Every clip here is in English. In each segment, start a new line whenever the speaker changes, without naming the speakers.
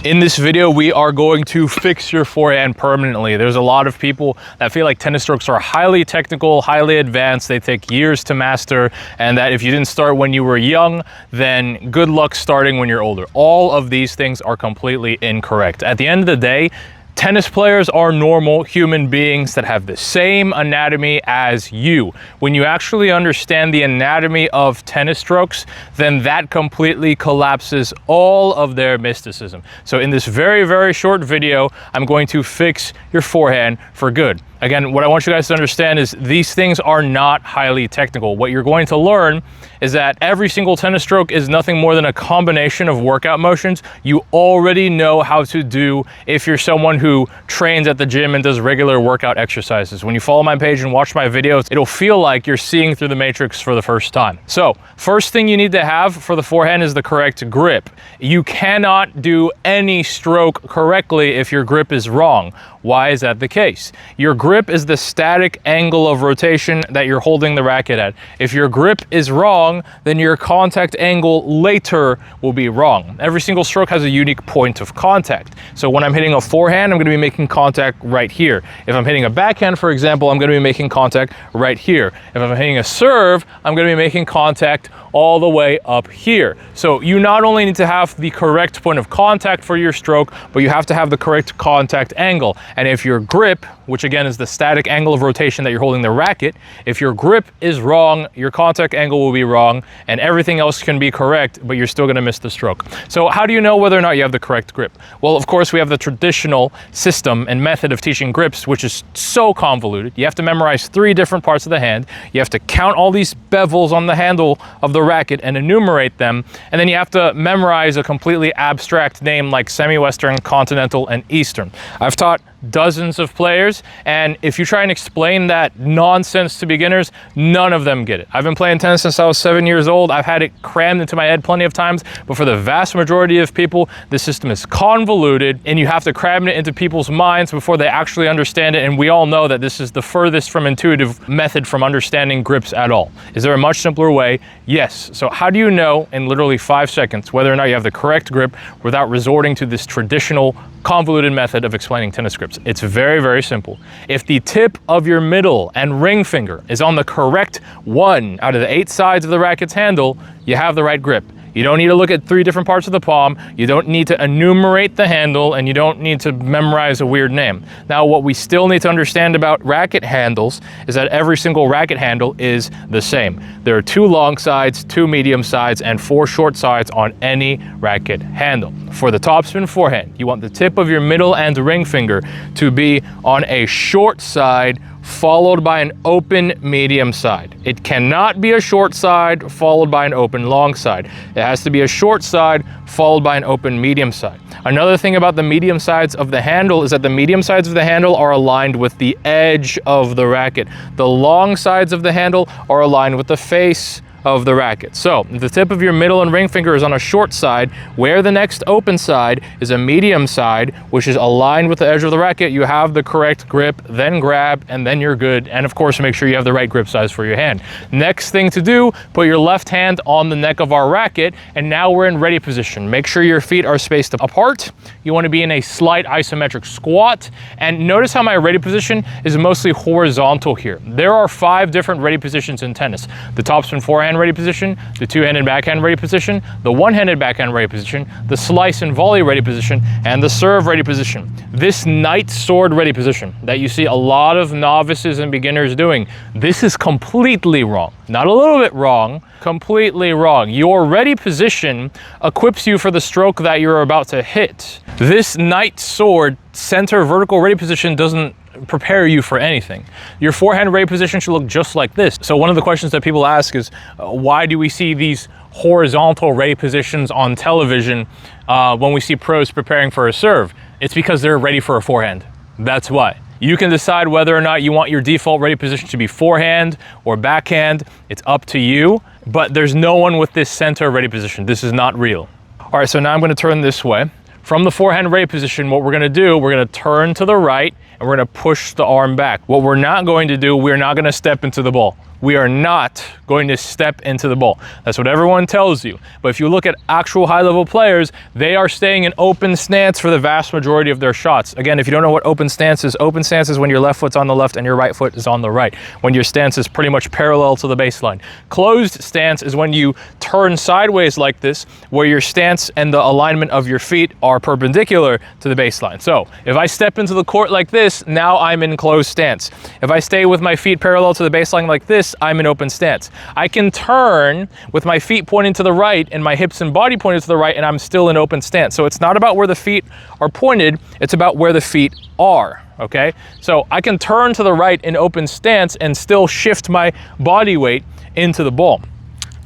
In this video, we are going to fix your forehand permanently. There's a lot of people that feel like tennis strokes are highly technical, highly advanced, they take years to master, and that if you didn't start when you were young, then good luck starting when you're older. All of these things are completely incorrect. At the end of the day, tennis players are normal human beings that have the same anatomy as you. When you actually understand the anatomy of tennis strokes, then that completely collapses all of their mysticism. So in this very, very short video, I'm going to fix your forehand for good. Again, what I want you guys to understand is these things are not highly technical. What you're going to learn is that every single tennis stroke is nothing more than a combination of workout motions you already know how to do if you're someone who trains at the gym and does regular workout exercises. When you follow my page and watch my videos, it'll feel like you're seeing through the matrix for the first time. So, first thing you need to have for the forehand is the correct grip. You cannot do any stroke correctly if your grip is wrong. Why is that the case? Your grip is the static angle of rotation that you're holding the racket at. If your grip is wrong, then your contact angle later will be wrong. Every single stroke has a unique point of contact. So when I'm hitting a forehand, I'm going to be making contact right here. If I'm hitting a backhand, for example, I'm going to be making contact right here. If I'm hitting a serve, I'm going to be making contact all the way up here. So you not only need to have the correct point of contact for your stroke, but you have to have the correct contact angle. And if your grip, which again is the static angle of rotation that you're holding the racket, if your grip is wrong, your contact angle will be wrong, and everything else can be correct, but you're still gonna miss the stroke. So how do you know whether or not you have the correct grip? Well, of course, we have the traditional system and method of teaching grips, which is so convoluted. You have to memorize 3 different parts of the hand. You have to count all these bevels on the handle of the racket and enumerate them, and then you have to memorize a completely abstract name like semi-Western, continental, and Eastern. I've taught dozens of players, and if you try and explain that nonsense to beginners, none of them get it. I've been playing tennis since I was 7 years old. I've had it crammed into my head plenty of times, but for the vast majority of people, the system is convoluted, and you have to cram it into people's minds before they actually understand it, and we all know that this is the furthest from intuitive method from understanding grips at all. Is there a much simpler way? Yes. So how do you know in literally 5 seconds whether or not you have the correct grip without resorting to this traditional convoluted method of explaining tennis grips? It's very, very simple. If the tip of your middle and ring finger is on the correct one out of the 8 sides of the racket's handle, you have the right grip. You don't need to look at 3 different parts of the palm, you don't need to enumerate the handle, and you don't need to memorize a weird name. Now, what we still need to understand about racket handles is that every single racket handle is the same. There are 2 long sides, 2 medium sides, and 4 short sides on any racket handle. For the topspin forehand, you want the tip of your middle and ring finger to be on a short side followed by an open medium side. It cannot be a short side followed by an open long side. It has to be a short side followed by an open medium side. Another thing about the medium sides of the handle is that the medium sides of the handle are aligned with the edge of the racket. The long sides of the handle are aligned with the face of the racket. So if the tip of your middle and ring finger is on a short side, where the next open side is a medium side, which is aligned with the edge of the racket, you have the correct grip, then grab, and then you're good. And of course, make sure you have the right grip size for your hand. Next thing to do, put your left hand on the neck of our racket, and now we're in ready position. Make sure your feet are spaced apart. You want to be in a slight isometric squat, and notice how my ready position is mostly horizontal here. There are 5 different ready positions in tennis. The topspin forehand ready position, the 2-handed backhand ready position, the 1-handed backhand ready position, the slice and volley ready position, and the serve ready position. This knight sword ready position that you see a lot of novices and beginners doing, this is completely wrong. Not a little bit wrong, completely wrong. Your ready position equips you for the stroke that you're about to hit. This knight sword center vertical ready position doesn't prepare you for anything. Your forehand ready position should look just like this. So one of the questions that people ask is, why do we see these horizontal ready positions on television when we see pros preparing for a serve? It's because they're ready for a forehand. That's why. You can decide whether or not you want your default ready position to be forehand or backhand. It's up to you, but there's no one with this center ready position. This is not real. All right, so now I'm going to turn this way. From the forehand ready position, what we're going to do, we're going to turn to the right, and we're gonna push the arm back. What we're not going to do, we're not gonna step into the ball. We are not going to step into the ball. That's what everyone tells you. But if you look at actual high-level players, they are staying in open stance for the vast majority of their shots. Again, if you don't know what open stance is when your left foot's on the left and your right foot is on the right, when your stance is pretty much parallel to the baseline. Closed stance is when you turn sideways like this, where your stance and the alignment of your feet are perpendicular to the baseline. So if I step into the court like this, now I'm in closed stance. If I stay with my feet parallel to the baseline like this, I'm in open stance. I can turn with my feet pointing to the right and my hips and body pointed to the right, and I'm still in open stance. So it's not about where the feet are pointed, it's about where the feet are, okay? So I can turn to the right in open stance and still shift my body weight into the ball.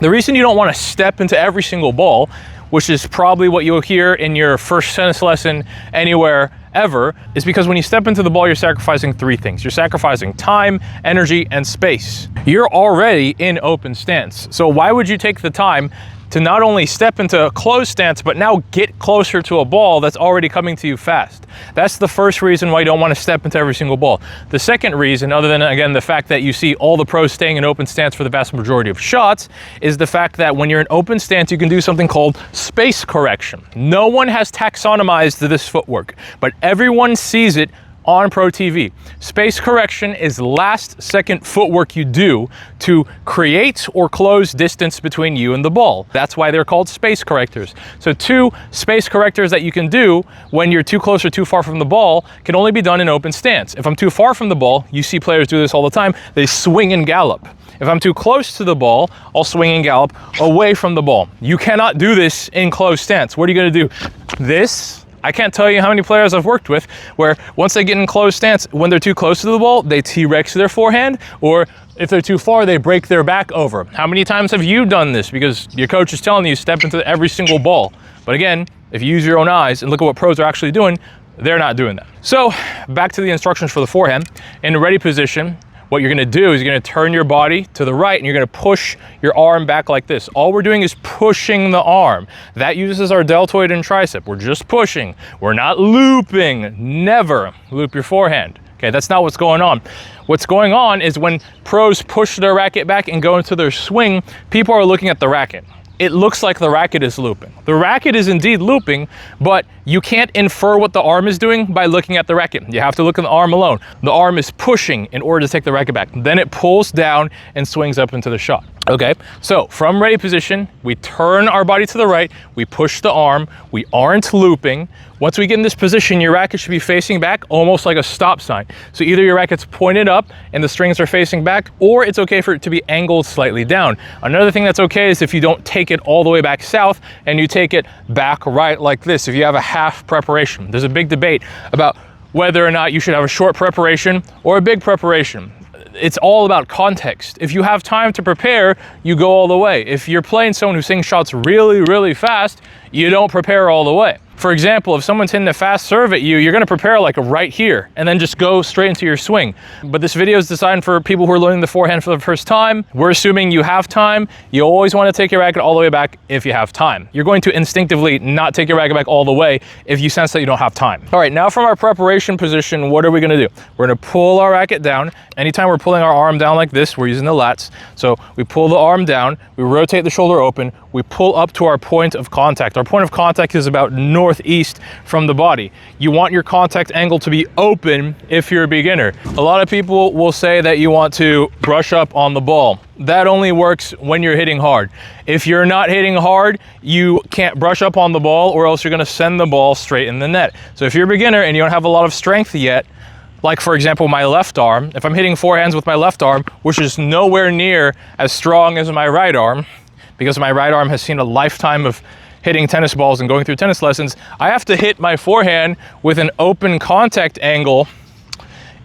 The reason you don't want to step into every single ball, which is probably what you'll hear in your first tennis lesson anywhere ever, is because when you step into the ball, you're sacrificing three things. You're sacrificing time, energy, and space. You're already in open stance. So why would you take the time to not only step into a closed stance, but now get closer to a ball that's already coming to you fast? That's the first reason why you don't want to step into every single ball. The second reason, other than, again, the fact that you see all the pros staying in open stance for the vast majority of shots, is the fact that when you're in open stance, you can do something called space correction. No one has taxonomized this footwork, but everyone sees it on Pro TV. Space correction is last second footwork you do to create or close distance between you and the ball. That's why they're called space correctors. So two space correctors that you can do when you're too close or too far from the ball can only be done in open stance. If I'm too far from the ball, you see players do this all the time, they swing and gallop. If I'm too close to the ball, I'll swing and gallop away from the ball. You cannot do this in closed stance. What are you gonna do? This? I can't tell you how many players I've worked with where once they get in closed stance, when they're too close to the ball, they T-Rex their forehand, or if they're too far, they break their back over. How many times have you done this? Because your coach is telling you step into every single ball. But again, if you use your own eyes and look at what pros are actually doing, they're not doing that. So back to the instructions for the forehand. In a ready position, what you're gonna do is you're gonna turn your body to the right and you're gonna push your arm back like this. All we're doing is pushing the arm. That uses our deltoid and tricep. We're just pushing. We're not looping. Never loop your forehand. Okay, that's not what's going on. What's going on is when pros push their racket back and go into their swing, people are looking at the racket. It looks like the racket is looping. The racket is indeed looping, but you can't infer what the arm is doing by looking at the racket. You have to look at the arm alone. The arm is pushing in order to take the racket back. Then it pulls down and swings up into the shot. Okay, so from ready position, we turn our body to the right, we push the arm, we aren't looping. Once we get in this position, your racket should be facing back almost like a stop sign. So either your racket's pointed up and the strings are facing back, or it's okay for it to be angled slightly down. Another thing that's okay is if you don't take it all the way back south and you take it back right like this, if you have a half preparation. There's a big debate about whether or not you should have a short preparation or a big preparation. It's all about context. If you have time to prepare, you go all the way. If you're playing someone who sinks shots really, really fast, you don't prepare all the way. For example, if someone's hitting a fast serve at you, you're gonna prepare like right here and then just go straight into your swing. But this video is designed for people who are learning the forehand for the first time. We're assuming you have time. You always wanna take your racket all the way back if you have time. You're going to instinctively not take your racket back all the way if you sense that you don't have time. All right, now from our preparation position, what are we gonna do? We're gonna pull our racket down. Anytime we're pulling our arm down like this, we're using the lats. So we pull the arm down, we rotate the shoulder open, we pull up to our point of contact. Our point of contact is about northeast from the body. You want your contact angle to be open if you're a beginner. A lot of people will say that you want to brush up on the ball. That only works when you're hitting hard. If you're not hitting hard, you can't brush up on the ball, or else you're gonna send the ball straight in the net. So if you're a beginner and you don't have a lot of strength yet, like for example, my left arm, if I'm hitting forehands with my left arm, which is nowhere near as strong as my right arm, because my right arm has seen a lifetime of hitting tennis balls and going through tennis lessons, I have to hit my forehand with an open contact angle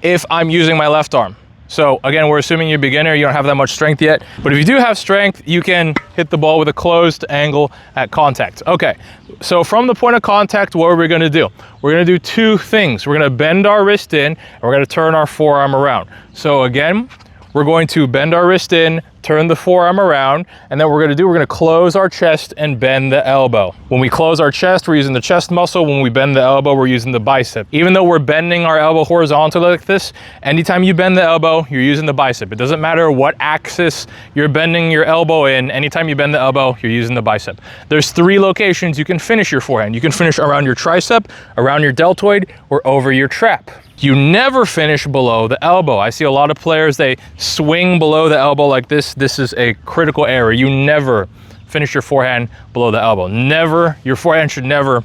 if I'm using my left arm. So again, we're assuming you're a beginner, you don't have that much strength yet, but if you do have strength, you can hit the ball with a closed angle at contact. Okay, so from the point of contact, what are we gonna do? We're gonna do two things. We're gonna bend our wrist in, and we're gonna turn our forearm around. So again, we're going to bend our wrist in, turn the forearm around, and then what we're gonna close our chest and bend the elbow. When we close our chest, we're using the chest muscle. When we bend the elbow, we're using the bicep. Even though we're bending our elbow horizontally like this, anytime you bend the elbow, you're using the bicep. It doesn't matter what axis you're bending your elbow in, anytime you bend the elbow, you're using the bicep. There's 3 locations you can finish your forehand. You can finish around your tricep, around your deltoid, or over your trap. You never finish below the elbow. I see a lot of players, they swing below the elbow like this. This is a critical error. You never finish your forehand below the elbow. Never, your forehand should never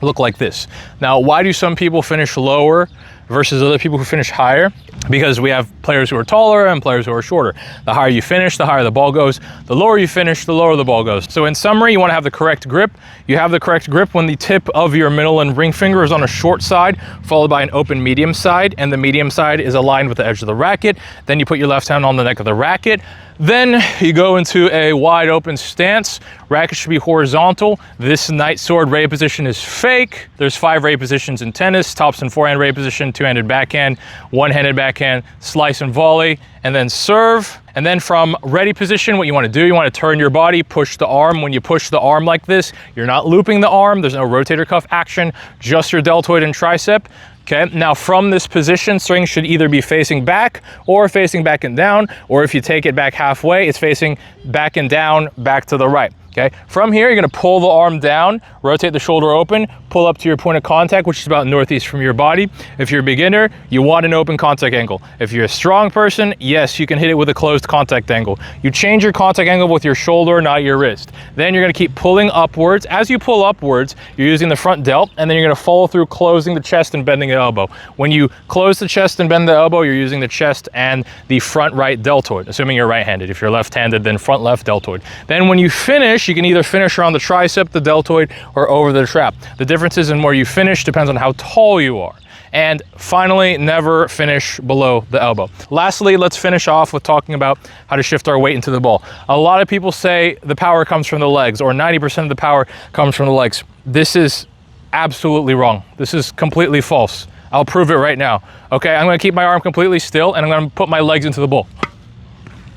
look like this. Now, why do some people finish lower versus other people who finish higher? Because we have players who are taller and players who are shorter. The higher you finish, the higher the ball goes. The lower you finish, the lower the ball goes. So in summary, you want to have the correct grip. You have the correct grip when the tip of your middle and ring finger is on a short side, followed by an open medium side, and the medium side is aligned with the edge of the racket. Then you put your left hand on the neck of the racket. Then you go into a wide open stance. Racket should be horizontal. This knight sword ready position is fake. There's 5 ready positions in tennis: tops and forehand ready position, two-handed backhand, one-handed backhand, slice and volley, and then serve. And then from ready position, what you want to do, you want to turn your body, push the arm. When you push the arm like this, you're not looping the arm. There's no rotator cuff action, just your deltoid and tricep. Okay, now from this position, string should either be facing back or facing back and down, or if you take it back halfway, it's facing back and down, back to the right. Okay, from here, you're gonna pull the arm down, rotate the shoulder open, pull up to your point of contact, which is about northeast from your body. If you're a beginner, you want an open contact angle. If you're a strong person, yes, you can hit it with a closed contact angle. You change your contact angle with your shoulder, not your wrist. Then you're gonna keep pulling upwards. As you pull upwards, you're using the front delt, and then you're gonna follow through closing the chest and bending the elbow. When you close the chest and bend the elbow, you're using the chest and the front right deltoid, assuming you're right-handed. If you're left-handed, then front left deltoid. Then when you finish, you can either finish around the tricep, the deltoid, or over the trap. The differences in where you finish depends on how tall you are. And finally, never finish below the elbow. Lastly, let's finish off with talking about how to shift our weight into the ball. A lot of people say the power comes from the legs, or 90% of the power comes from the legs. This is absolutely wrong. This is completely false. I'll prove it right now. Okay, I'm gonna keep my arm completely still and I'm gonna put my legs into the ball.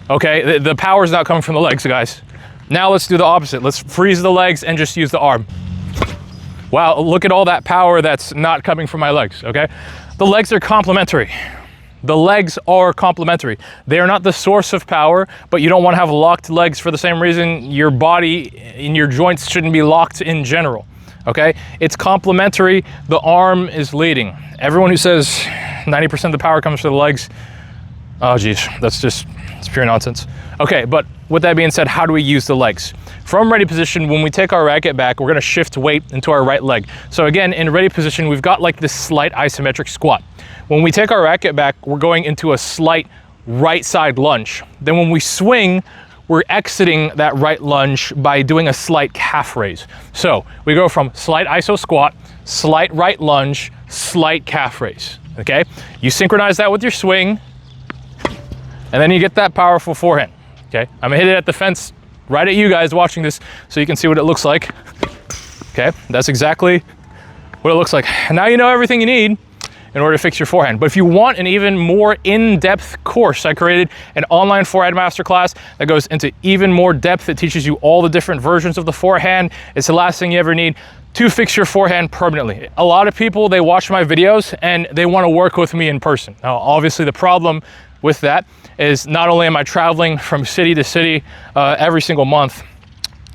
Okay, the power is not coming from the legs, guys. Now let's do the opposite. Let's freeze the legs and just use the arm. Wow, look at all that power that's not coming from my legs, okay? The legs are complementary. The legs are complementary. They are not the source of power, but you don't want to have locked legs for the same reason your body in your joints shouldn't be locked in general, okay? It's complementary. The arm is leading. Everyone who says 90% of the power comes from the legs, oh geez, it's pure nonsense. Okay, but with that being said, how do we use the legs? From ready position, when we take our racket back, we're gonna shift weight into our right leg. So again, in ready position, we've got like this slight isometric squat. When we take our racket back, we're going into a slight right side lunge. Then when we swing, we're exiting that right lunge by doing a slight calf raise. So we go from slight iso squat, slight right lunge, slight calf raise, okay? You synchronize that with your swing, and then you get that powerful forehand, okay? I'm gonna hit it at the fence right at you guys watching this so you can see what it looks like. Okay, that's exactly what it looks like. Now you know everything you need in order to fix your forehand. But if you want an even more in-depth course, I created an online forehand masterclass that goes into even more depth. It teaches you all the different versions of the forehand. It's the last thing you ever need to fix your forehand permanently. A lot of people, they watch my videos and they want to work with me in person. Now, obviously the problem with that is not only am I traveling from city to city every single month,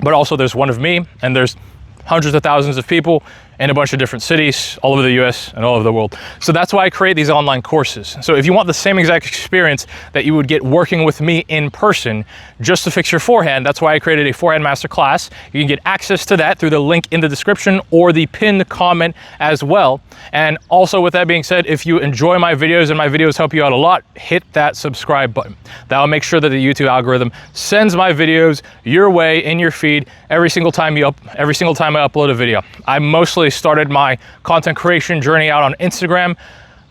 but also there's one of me and there's hundreds of thousands of people in a bunch of different cities all over the US and all over the world. So that's why I create these online courses. So if you want the same exact experience that you would get working with me in person just to fix your forehand, that's why I created a forehand masterclass. You can get access to that through the link in the description or the pinned comment as well. And also with that being said, if you enjoy my videos and my videos help you out a lot, hit that subscribe button. That will make sure that the YouTube algorithm sends my videos your way in your feed every single time I upload a video. I mostly started my content creation journey out on Instagram.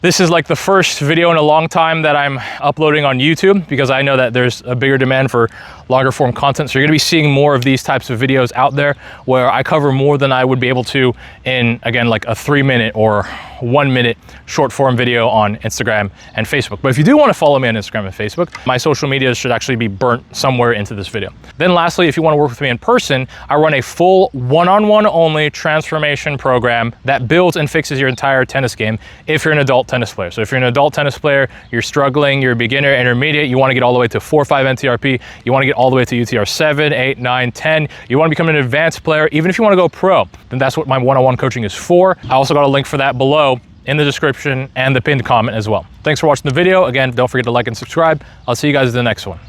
This is like the first video in a long time that I'm uploading on YouTube because I know that there's a bigger demand for longer form content. So you're gonna be seeing more of these types of videos out there where I cover more than I would be able to in, again, like a 3-minute or 1-minute short form video on Instagram and Facebook. But if you do want to follow me on Instagram and Facebook, my social media should actually be burnt somewhere into this video. Then lastly, if you want to work with me in person, I run a full one-on-one only transformation program that builds and fixes your entire tennis game if you're an adult tennis player. So if you're an adult tennis player, you're struggling, you're a beginner, intermediate, you want to get all the way to 4 or 5 NTRP, you want to get all the way to UTR 7, 8, 9, 10, you want to become an advanced player, even if you want to go pro, then that's what my one-on-one coaching is for. I also got a link for that below in the description and the pinned comment as well. Thanks for watching the video. Again, don't forget to like and subscribe. I'll see you guys in the next one.